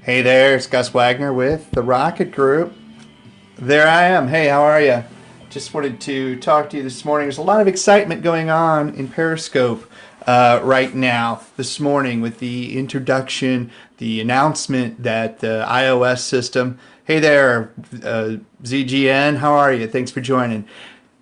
Hey there, it's Gus Wagner with the Rocket Group. There I am. Hey, how are you? Just wanted to talk to you this morning. There's a lot of excitement going on in Periscope right now, this morning, with the introduction, the announcement that the iOS system. Hey there, ZGN, how are you? Thanks for joining.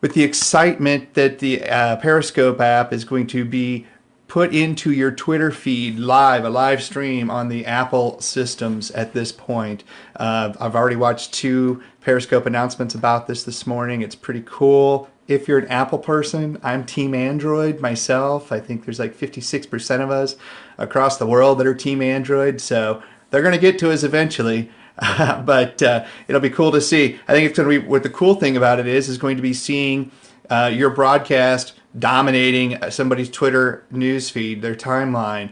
With the excitement that the Periscope app is going to be put into your Twitter feed live, a live stream on the Apple systems at this point. I've already watched two Periscope announcements about this morning. It's pretty cool. If you're an Apple person, I'm Team Android myself. I think there's like 56% of us across the world that are Team Android. So they're going to get to us eventually. But it'll be cool to see. I think it's going to be, what the cool thing about it is going to be seeing your broadcast dominating somebody's Twitter newsfeed, their timeline,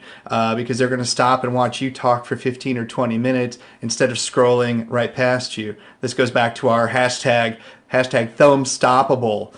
because they're going to stop and watch you talk for 15 or 20 minutes instead of scrolling right past you. This goes back to our hashtag thumbstoppable.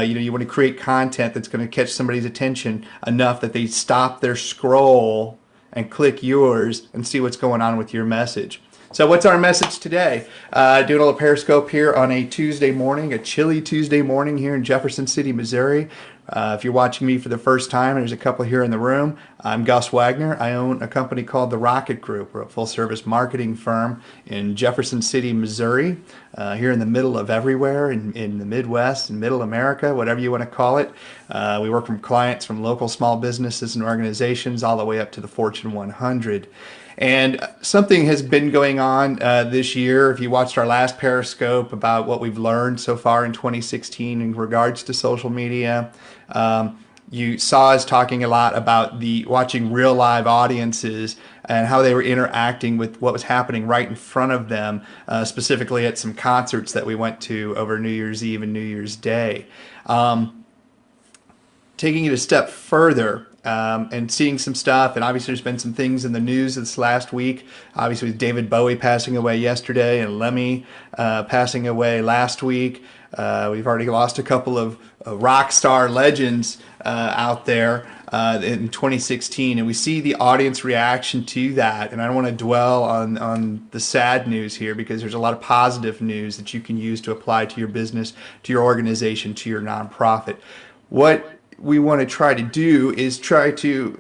You want to create content that's going to catch somebody's attention enough that they stop their scroll and click yours and see what's going on with your message. So what's our message today? Doing a little Periscope here on a Tuesday morning, a chilly Tuesday morning here in Jefferson City, Missouri. If you're watching me for the first time, there's a couple here in the room. I'm Gus Wagner. I own a company called the Rocket Group. We're a full-service marketing firm in Jefferson City, Missouri, here in the middle of everywhere, in the Midwest and Middle America, whatever you want to call it. We work from clients from local small businesses and organizations all the way up to the Fortune 100. And something has been going on this year. If you watched our last Periscope about what we've learned so far in 2016 in regards to social media, you saw us talking a lot about watching real live audiences and how they were interacting with what was happening right in front of them, specifically at some concerts that we went to over New Year's Eve and New Year's Day. Taking it a step further, and seeing some stuff, and obviously there's been some things in the news this last week, obviously with David Bowie passing away yesterday and Lemmy passing away last week. We've already lost a couple of Rockstar legends out there in 2016, and we see the audience reaction to that. And I don't want to dwell on the sad news here, because there's a lot of positive news that you can use to apply to your business, to your organization, to your nonprofit. What we want to try to do is try to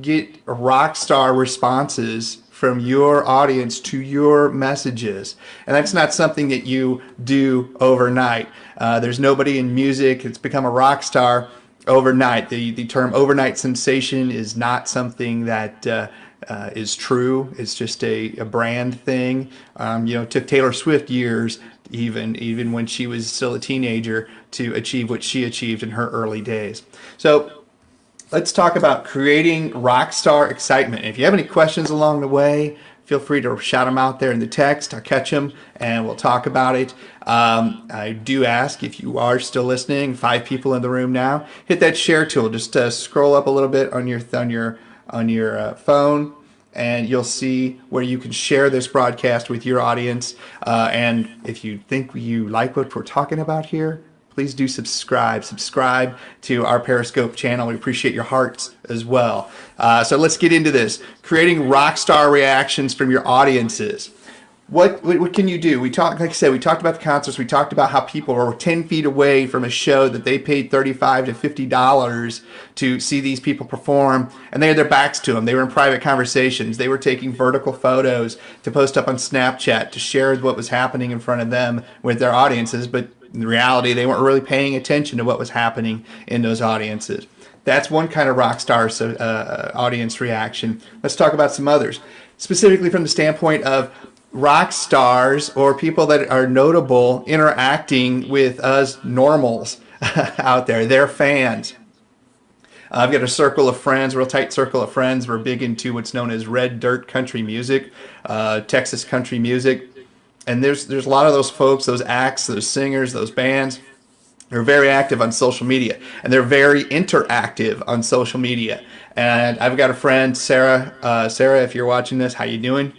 get rock star responses from your audience to your messages. And that's not something that you do overnight. There's nobody in music that's become a rock star overnight. The term overnight sensation is not something that is true. It's just a brand thing. It took Taylor Swift years, even when she was still a teenager, to achieve what she achieved in her early days. So let's talk about creating rock star excitement. If you have any questions along the way, feel free to shout them out there in the text. I'll catch them and we'll talk about it. I do ask, if you are still listening, 5 people in the room now, hit that share tool. Just scroll up a little bit on your phone, and you'll see where you can share this broadcast with your audience. And if you think you like what we're talking about here, please do subscribe. Subscribe to our Periscope channel. We appreciate your hearts as well. So let's get into this. Creating rock star reactions from your audiences. What can you do? Like I said, we talked about the concerts. We talked about how people were 10 feet away from a show that they paid $35 to $50 to see these people perform, and they had their backs to them. They were in private conversations. They were taking vertical photos to post up on Snapchat to share what was happening in front of them with their audiences, but in reality, they weren't really paying attention to what was happening in those audiences. That's one kind of rock star audience reaction. Let's talk about some others, specifically from the standpoint of rock stars or people that are notable interacting with us normals out there, their fans. I've got a circle of friends, a real tight circle of friends. We're big into what's known as red dirt country music, Texas country music. And there's a lot of those folks, those acts, those singers, those bands. They're very active on social media, and they're very interactive on social media. And I've got a friend, Sarah. Sarah, if you're watching this, how you doing?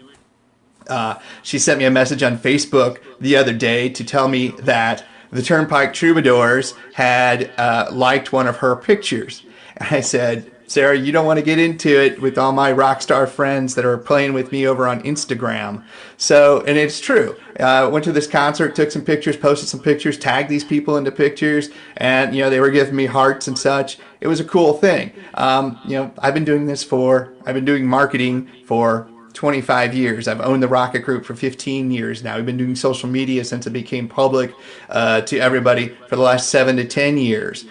She sent me a message on Facebook the other day to tell me that the Turnpike Troubadours had liked one of her pictures. And I said, Sarah, you don't want to get into it with all my Rockstar friends that are playing with me over on Instagram. So, and it's true. Went to this concert, took some pictures, posted some pictures, tagged these people into pictures, and they were giving me hearts and such. It was a cool thing. I've been doing marketing for 25 years. I've owned the Rocket Group for 15 years now. We've been doing social media since it became public to everybody for the last 7 to 10 years.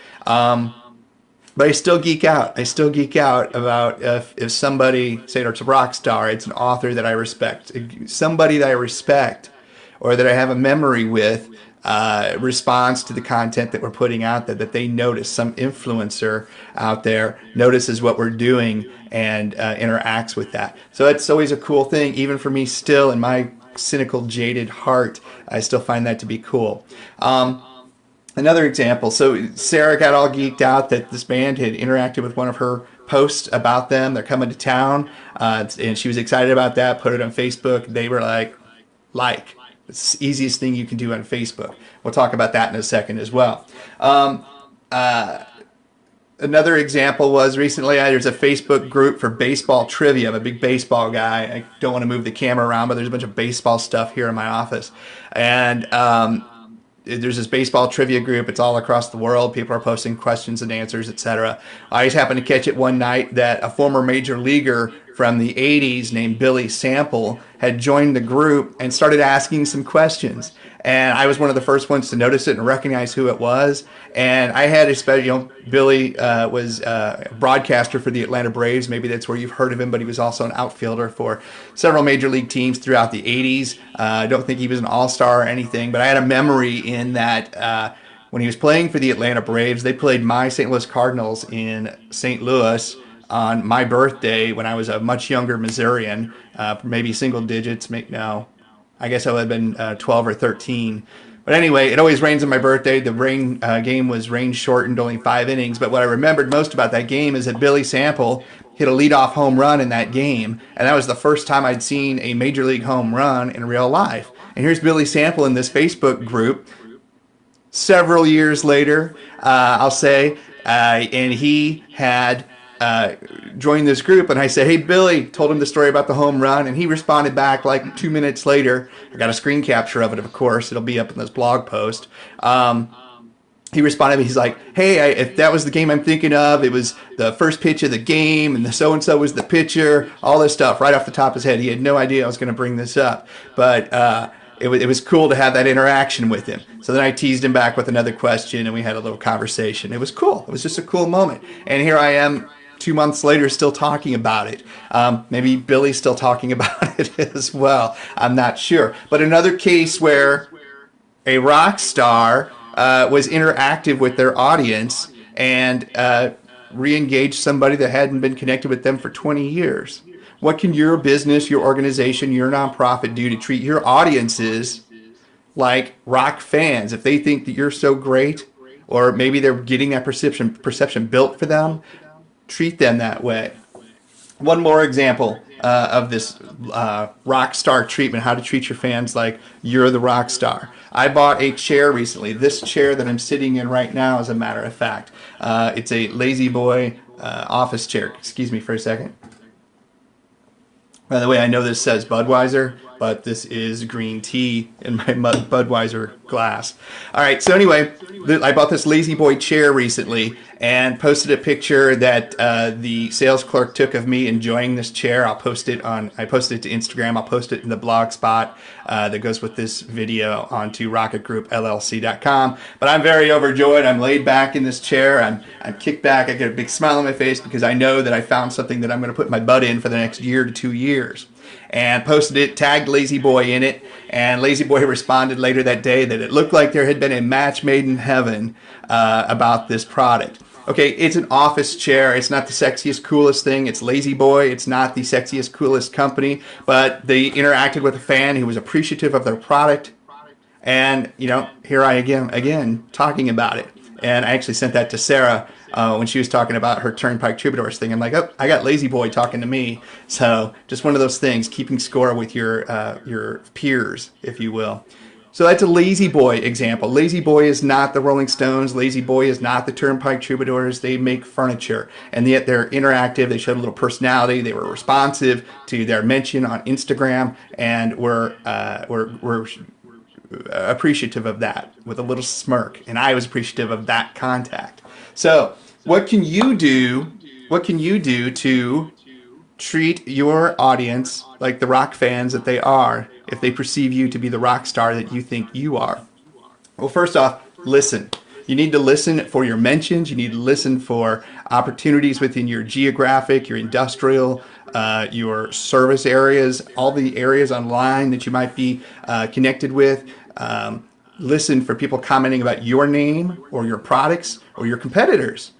But I still geek out. I still geek out about if somebody, say it's a rock star, it's an author that I respect, somebody that I respect or that I have a memory with, responds to the content that we're putting out there, that they notice, some influencer out there notices what we're doing and interacts with that. So it's always a cool thing, even for me still in my cynical, jaded heart. I still find that to be cool. Another example, so Sarah got all geeked out that this band had interacted with one of her posts about them. They're coming to town, and she was excited about that, put it on Facebook. They were like. It's the easiest thing you can do on Facebook. We'll talk about that in a second as well. Another example was recently there's a Facebook group for baseball trivia. I'm a big baseball guy. I don't want to move the camera around, but there's a bunch of baseball stuff here in my office. And there's this baseball trivia group. It's all across the world. People are posting questions and answers, etc. I just happened to catch it one night that a former major leaguer from the 80s named Billy Sample had joined the group and started asking some questions. And I was one of the first ones to notice it and recognize who it was. And I had Billy was a broadcaster for the Atlanta Braves. Maybe that's where you've heard of him, but he was also an outfielder for several major league teams throughout the 80s. I don't think he was an all-star or anything, but I had a memory in that when he was playing for the Atlanta Braves, they played my St. Louis Cardinals in St. Louis on my birthday when I was a much younger Missourian, maybe single digits. I guess I would have been 12 or 13. But anyway, it always rains on my birthday. The game was rain shortened, only 5 innings. But what I remembered most about that game is that Billy Sample hit a leadoff home run in that game. And that was the first time I'd seen a major league home run in real life. And here's Billy Sample in this Facebook group several years later, I'll say, and he had joined this group, and I said, "Hey, Billy," told him the story about the home run, and he responded back like 2 minutes later. I got a screen capture of it, of course. It'll be up in this blog post. He responded, he's like, "Hey, if that was the game I'm thinking of, it was the first pitch of the game, and the so-and-so was the pitcher," all this stuff right off the top of his head. He had no idea I was going to bring this up, but it was cool to have that interaction with him. So then I teased him back with another question, and we had a little conversation. It was cool. It was just a cool moment. And here I am 2 months later still talking about it. Maybe Billy's still talking about it as well. I'm not sure. But another case where a rock star was interactive with their audience and re-engaged somebody that hadn't been connected with them for 20 years. What can your business, your organization, your nonprofit do to treat your audiences like rock fans? If they think that you're so great, or maybe they're getting that perception built for them, treat them that way. One more example of this rock star treatment, how to treat your fans like you're the rock star. I bought a chair recently. This chair that I'm sitting in right now, as a matter of fact. It's a Lazy Boy office chair. Excuse me for a second. By the way, I know this says Budweiser, but this is green tea in my Budweiser glass. All right, so anyway, I bought this Lazy Boy chair recently and posted a picture that the sales clerk took of me enjoying this chair. I posted it to Instagram. I'll post it in the blog spot that goes with this video onto rocketgroupllc.com. But I'm very overjoyed. I'm laid back in this chair. I'm kicked back. I get a big smile on my face because I know that I found something that I'm going to put my butt in for the next year to 2 years. And posted it, tagged Lazy Boy in it, and Lazy Boy responded later that day that it looked like there had been a match made in heaven about this product. Okay, it's an office chair. It's not the sexiest, coolest thing. It's Lazy Boy. It's not the sexiest, coolest company, but they interacted with a fan who was appreciative of their product. And, here I am again talking about it. And I actually sent that to Sarah when she was talking about her Turnpike Troubadours thing. I'm like, oh, I got Lazy Boy talking to me. So just one of those things, keeping score with your peers, if you will. So that's a Lazy Boy example. Lazy Boy is not the Rolling Stones. Lazy Boy is not the Turnpike Troubadours. They make furniture, and yet they're interactive. They showed a little personality. They were responsive to their mention on Instagram, and were appreciative of that with a little smirk. And I was appreciative of that contact. So what can you do? What can you do to treat your audience like the rock fans that they are if they perceive you to be the rock star that you think you are? Well, first off, listen. You need to listen for your mentions. You need to listen for opportunities within your geographic, your industrial, your service areas, all the areas online that you might be connected with. Listen for people commenting about your name or your products or your competitors.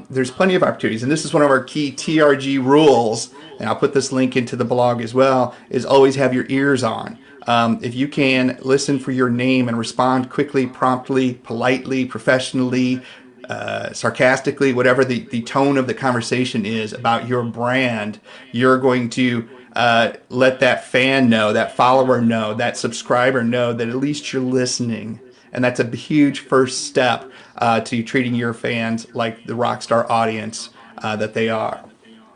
There's plenty of opportunities, and this is one of our key TRG rules, and I'll put this link into the blog as well, is always have your ears on. If you can listen for your name and respond quickly, promptly, politely, professionally, sarcastically, whatever the tone of the conversation is about your brand, you're going to let that fan know, that follower know, that subscriber know that at least you're listening. And that's a huge first step to treating your fans like the Rockstar audience that they are.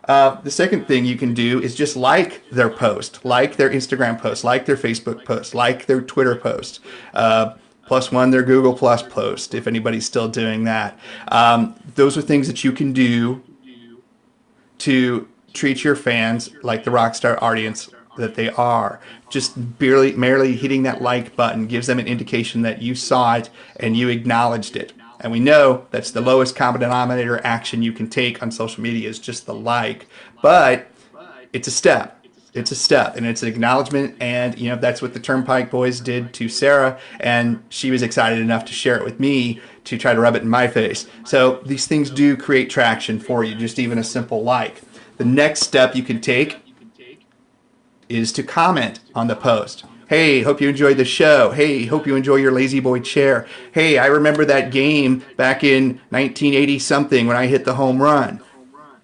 The second thing you can do is just like their post, like their Instagram post, like their Facebook post, like their Twitter post. Plus one, their Google Plus post, if anybody's still doing that. Those are things that you can do to treat your fans like the Rockstar audience that they are. Just merely hitting that like button gives them an indication that you saw it and you acknowledged it. And we know that's the lowest common denominator action you can take on social media is just the like. But it's a step. It's a step, and it's an acknowledgement, and that's what the Turnpike Boys did to Sarah, and she was excited enough to share it with me to try to rub it in my face. So these things do create traction for you, just even a simple like. The next step you can take is to comment on the post. Hey, hope you enjoyed the show. Hey, hope you enjoy your Lazy Boy chair. Hey, I remember that game back in 1980 something when I hit the home run.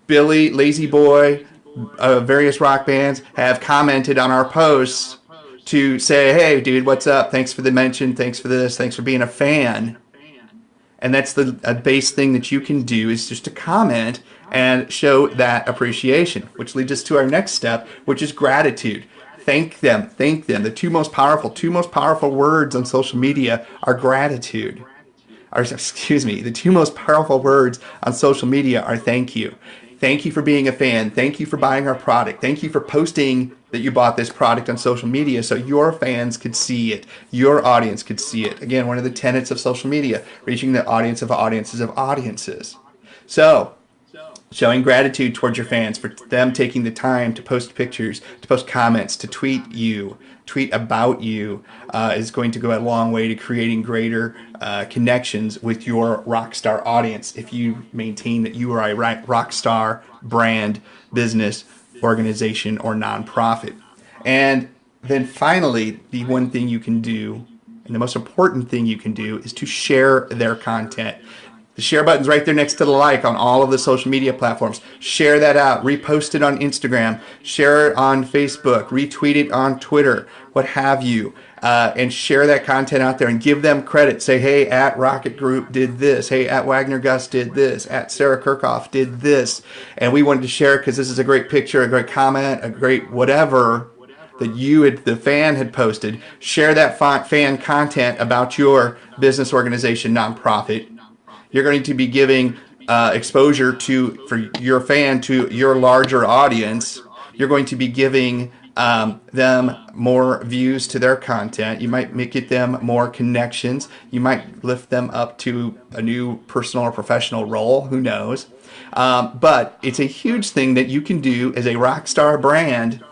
Billy, Lazy Boy, various rock bands have commented on our posts to say, hey, dude, what's up? Thanks for the mention. Thanks for this. Thanks for being a fan. And that's the base thing that you can do is just to comment and show that appreciation, which leads us to our next step, which is gratitude. Thank them. Thank them. The two most powerful words on social media are gratitude. The two most powerful words on social media are thank you. Thank you for being a fan. Thank you for buying our product. Thank you for posting that you bought this product on social media so your fans could see it. Your audience could see it. Again, one of the tenets of social media, reaching the audience of audiences of audiences. So, showing gratitude towards your fans for them taking the time to post pictures, to post comments, to tweet about you is going to go a long way to creating greater connections with your Rockstar audience if you maintain that you are a Rockstar brand, business, organization, or nonprofit. And then finally, the one thing you can do, and the most important thing you can do, is to share their content. The share button's right there next to the like on all of the social media platforms. Share that out. Repost it on Instagram. Share it on Facebook. Retweet it on Twitter. What have you. And share that content out there and give them credit. Say, hey, at Rocket Group did this. Hey, at Wagner Gus did this. At Sarah Kirchhoff did this. And we wanted to share it because this is a great picture, a great comment, a great whatever that the fan had posted. Share that fan content about your business, organization, nonprofit. You're going to be giving exposure for your fan to your larger audience. You're going to be giving them more views to their content. You might get them more connections. You might lift them up to a new personal or professional role. Who knows? But it's a huge thing that you can do as a Rockstar brand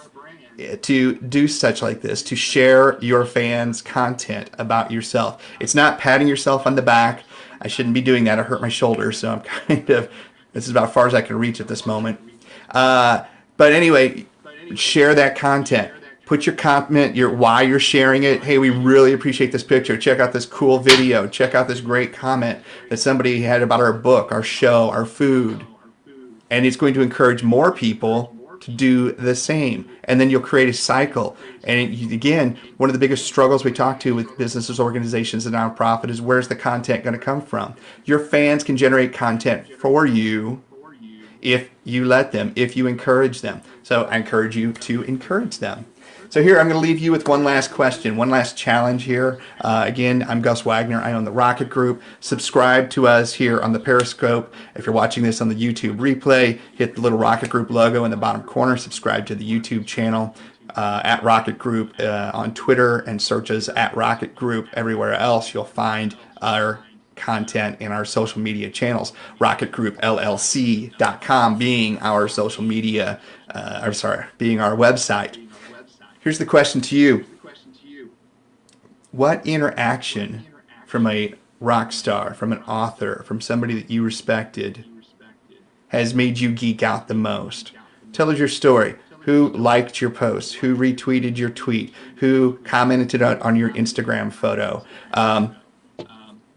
to do such like this, to share your fans' content about yourself. It's not patting yourself on the back. I shouldn't be doing that. I hurt my shoulder, so I'm this is about as far as I can reach at this moment. But anyway, share that content. Put your comment, why you're sharing it. Hey, we really appreciate this picture. Check out this cool video. Check out this great comment that somebody had about our book, our show, our food. And it's going to encourage more people to do the same. And then you'll create a cycle. And again, one of the biggest struggles we talk to with businesses, organizations, and nonprofit is where's the content going to come from? Your fans can generate content for you if you let them, if you encourage them. So I encourage you to encourage them. So here, I'm going to leave you with one last question, one last challenge here. Again, I'm Gus Wagner. I own the Rocket Group. Subscribe to us here on the Periscope. If you're watching this on the YouTube replay, hit the little Rocket Group logo in the bottom corner. Subscribe to the YouTube channel at Rocket Group on Twitter, and search us at Rocket Group. Everywhere else, you'll find our content in our social media channels. RocketGroupLLC.com being our social media, being our website. Here's the question to you. What interaction from a rock star, from an author, from somebody that you respected has made you geek out the most? Tell us your story. Who liked your post? Who retweeted your tweet? Who commented on your Instagram photo?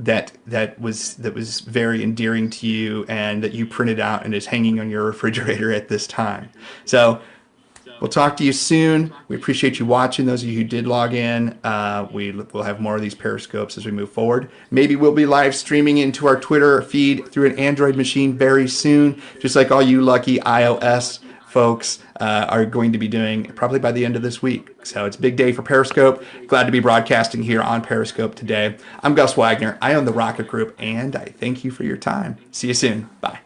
That was very endearing to you, and that you printed out and is hanging on your refrigerator at this time. So we'll talk to you soon. We appreciate you watching. Those of you who did log in, we'll have more of these Periscopes as we move forward. Maybe we'll be live streaming into our Twitter feed through an Android machine very soon, just like all you lucky iOS folks are going to be doing probably by the end of this week. So it's a big day for Periscope. Glad to be broadcasting here on Periscope today. I'm Gus Wagner. I own the Rocket Group, and I thank you for your time. See you soon. Bye.